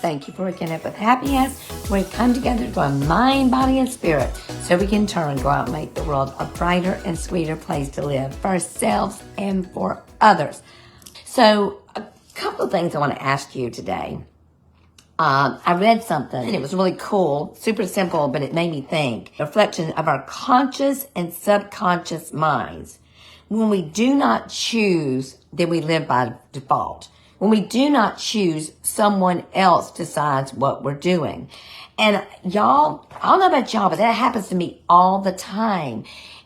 thank you for waking up with happiness. We come together to a mind, body, and spirit so we can turn, go out and make the world a brighter and sweeter place to live for ourselves and for others. So a couple of things I want to ask you today. I read something and it was really cool, super simple, but it made me think. A reflection of our conscious and subconscious minds. When we do not choose, then we live by default. When we do not choose, someone else decides what we're doing. And y'all, I don't know about y'all, but that happens to me all the time.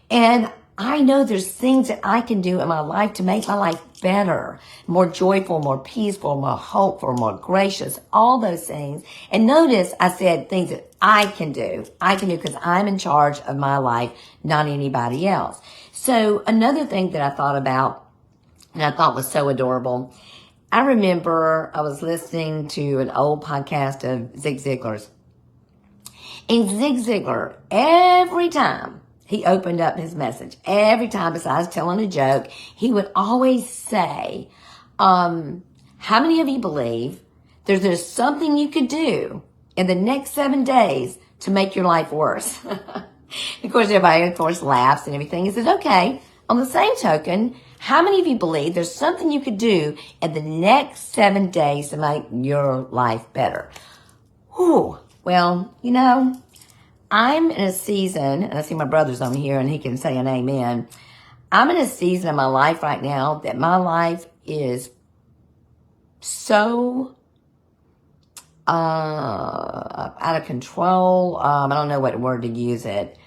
And I know there's things that I can do in my life to make my life better, more joyful, more peaceful, more hopeful, more gracious, all those things. And notice I said things that I can do. I can do because I'm in charge of my life, not anybody else. So another thing that I thought about and I thought was so adorable, I remember I was listening to an old podcast of Zig Ziglar's. And Zig Ziglar, every time he opened up his message, every time besides telling a joke, he would always say, how many of you believe there's something you could do in the next 7 days to make your life worse? Of course, everybody, of course, laughs and everything. He says, okay, on the same token, how many of you believe there's something you could do in the next 7 days to make your life better? Whew. Well, you know, I'm in a season, and I see my brother's on here and he can say an amen. I'm in a season of my life right now that my life is so out of control. I don't know what word to use it,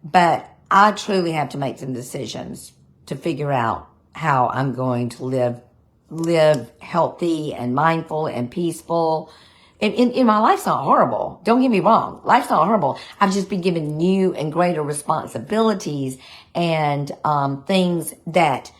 but I truly have to make some decisions to figure out how I'm going to live healthy and mindful and peaceful. And my life's not horrible. Don't get me wrong. Life's not horrible. I've just been given new and greater responsibilities and things that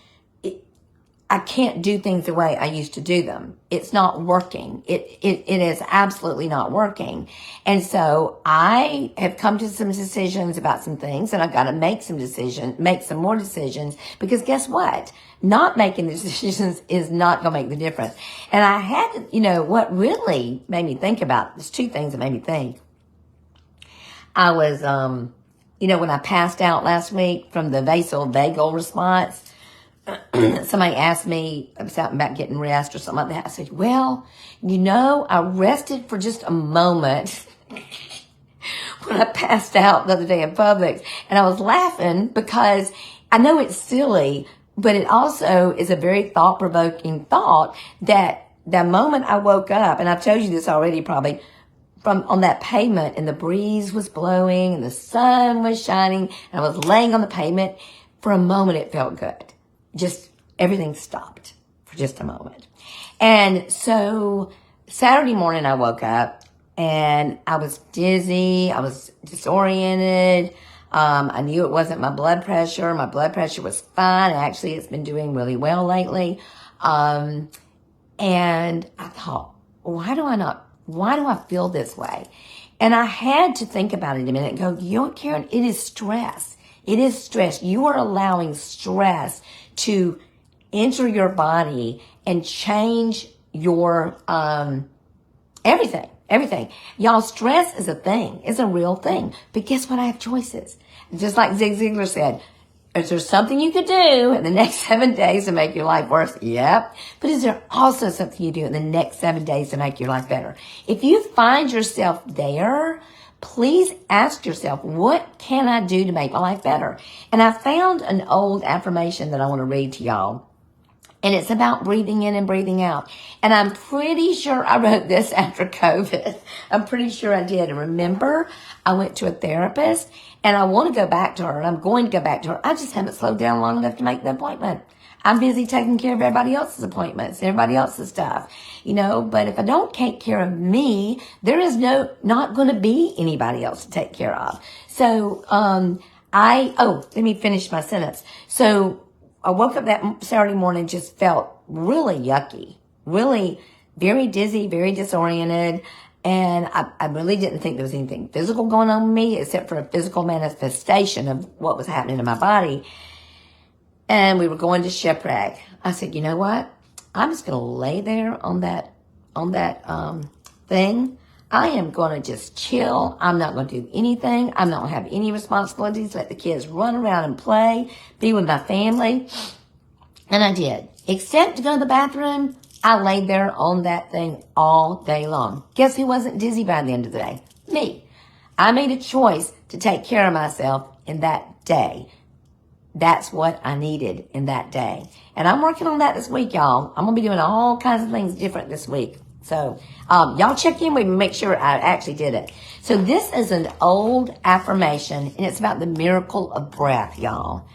I can't do things the way I used to do them. It's not working. It is absolutely not working. And so I have come to some decisions about some things, and I've got to make some more decisions, because guess what? Not making the decisions is not going to make the difference. And I had to, what really made me think about, there's two things that made me think. I was, when I passed out last week from the vasovagal response, somebody asked me, I was out and about getting rest or something like that. I said, well, I rested for just a moment when I passed out the other day in Publix. And I was laughing because I know it's silly, but it also is a very thought-provoking thought that the moment I woke up, and I've told you this already probably, on that pavement, and the breeze was blowing and the sun was shining and I was laying on the pavement, for a moment it felt good. Just everything stopped for just a moment. And so Saturday morning I woke up and I was dizzy. I was disoriented. I knew it wasn't my blood pressure. My blood pressure was fine. Actually, it's been doing really well lately. And I thought, why do I feel this way? And I had to think about it a minute and go, Karen, it is stress. It is stress. You are allowing stress to enter your body and change your everything. Y'all, stress is a thing. It's a real thing. But guess what? I have choices. Just like Zig Ziglar said, is there something you could do in the next 7 days to make your life worse? Yep. But is there also something you do in the next 7 days to make your life better? If you find yourself there, please ask yourself, what can I do to make my life better? And I found an old affirmation that I want to read to y'all. And it's about breathing in and breathing out. And I'm pretty sure I wrote this after COVID. I'm pretty sure I did. And remember, I went to a therapist and I want to go back to her, and I'm going to go back to her. I just haven't slowed down long enough to make the appointment. I'm busy taking care of everybody else's appointments, everybody else's stuff, but if I don't take care of me, there is not going to be anybody else to take care of. So, let me finish my sentence. So I woke up that Saturday morning, just felt really yucky, really very dizzy, very disoriented. And I really didn't think there was anything physical going on with me, except for a physical manifestation of what was happening in my body. And we were going to shipwreck. I said, you know what? I'm just going to lay there on that thing. I am going to just chill. I'm not going to do anything. I'm not going to have any responsibilities. Let the kids run around and play, be with my family. And I did. Except to go to the bathroom, I laid there on that thing all day long. Guess who wasn't dizzy by the end of the day? Me. I made a choice to take care of myself in that day. That's what I needed in that day. And I'm working on that this week, y'all. I'm going to be doing all kinds of things different this week. So, y'all check in with me, make sure I actually did it. So this is an old affirmation, and it's about the miracle of breath, y'all.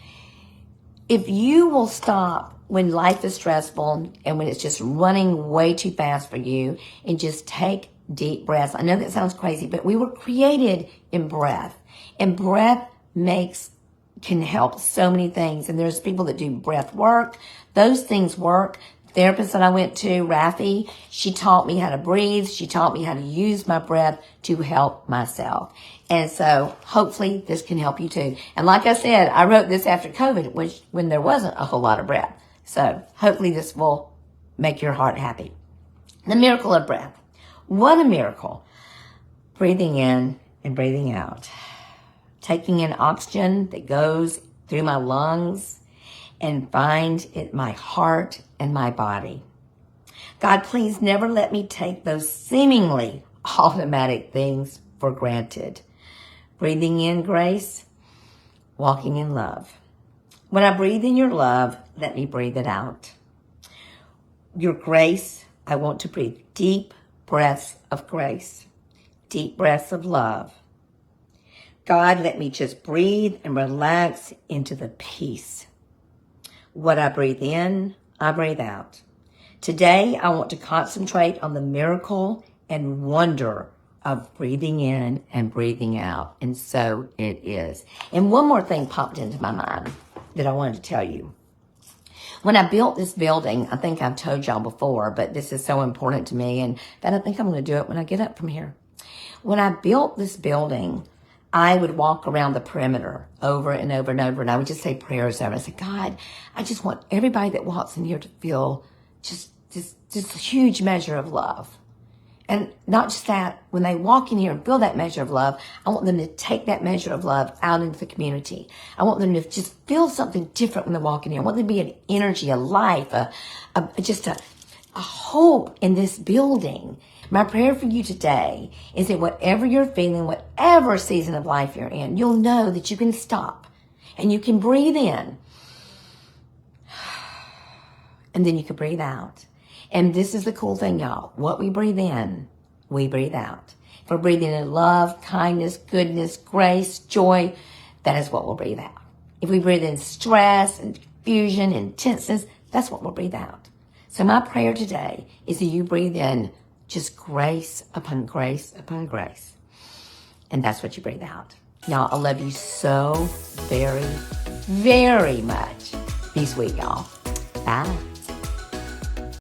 If you will stop when life is stressful and when it's just running way too fast for you and just take deep breaths. I know that sounds crazy, but we were created in breath, and breath can help so many things. And there's people that do breath work. Those things work. The therapist that I went to, Rafi, she taught me how to breathe. She taught me how to use my breath to help myself. And so hopefully this can help you too. And like I said, I wrote this after COVID, when there wasn't a whole lot of breath. So hopefully this will make your heart happy. The miracle of breath. What a miracle. Breathing in and breathing out. Taking in oxygen that goes through my lungs and find it my heart and my body. God, please never let me take those seemingly automatic things for granted. Breathing in grace, walking in love. When I breathe in your love, let me breathe it out. Your grace, I want to breathe deep breaths of grace, deep breaths of love. God, let me just breathe and relax into the peace. What I breathe in, I breathe out. Today, I want to concentrate on the miracle and wonder of breathing in and breathing out. And so it is. And one more thing popped into my mind that I wanted to tell you. When I built this building, I think I've told y'all before, but this is so important to me, and I think I'm going to do it when I get up from here. When I built this building, I would walk around the perimeter over and over and over, and I would just say prayers over. I said, God, I just want everybody that walks in here to feel just a huge measure of love. And not just that, when they walk in here and feel that measure of love, I want them to take that measure of love out into the community. I want them to just feel something different when they walk in here. I want there to be an energy, a life, just a hope in this building. My prayer for you today is that whatever you're feeling, whatever season of life you're in, you'll know that you can stop and you can breathe in and then you can breathe out. And this is the cool thing, y'all. What we breathe in, we breathe out. If we're breathing in love, kindness, goodness, grace, joy, that is what we'll breathe out. If we breathe in stress and confusion and tenseness, that's what we'll breathe out. So my prayer today is that you breathe in just grace upon grace upon grace. And that's what you breathe out. Y'all, I love you so very, very much. Be sweet, y'all. Bye.